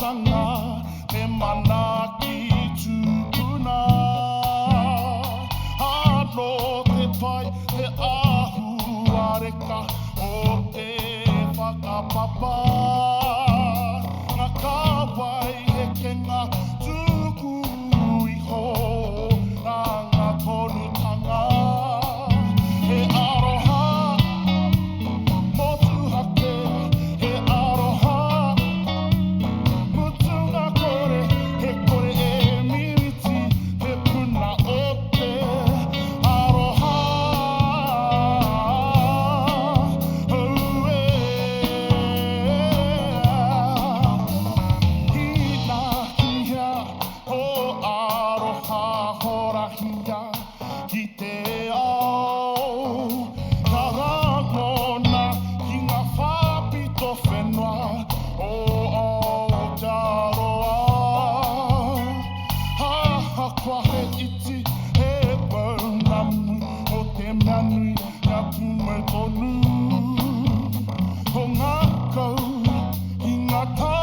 tanga te mana ki tūpuna. Ano te pai te ahu areka o te whakapapa. Ngā kāwai he kenga tuku iho nā ngā tonutanga. He aroha motu hake, he aroha mutu ngā kore, he kore e miwiti te puna o te aroha. Hina kia o aroha horahia ki te ao. Ka rangona ki ngā whapito whenua o Aotearoa. Ha kwa he iti he paunamu o te mea nui ngā pume tonu. Ko ngā kau i ngā tā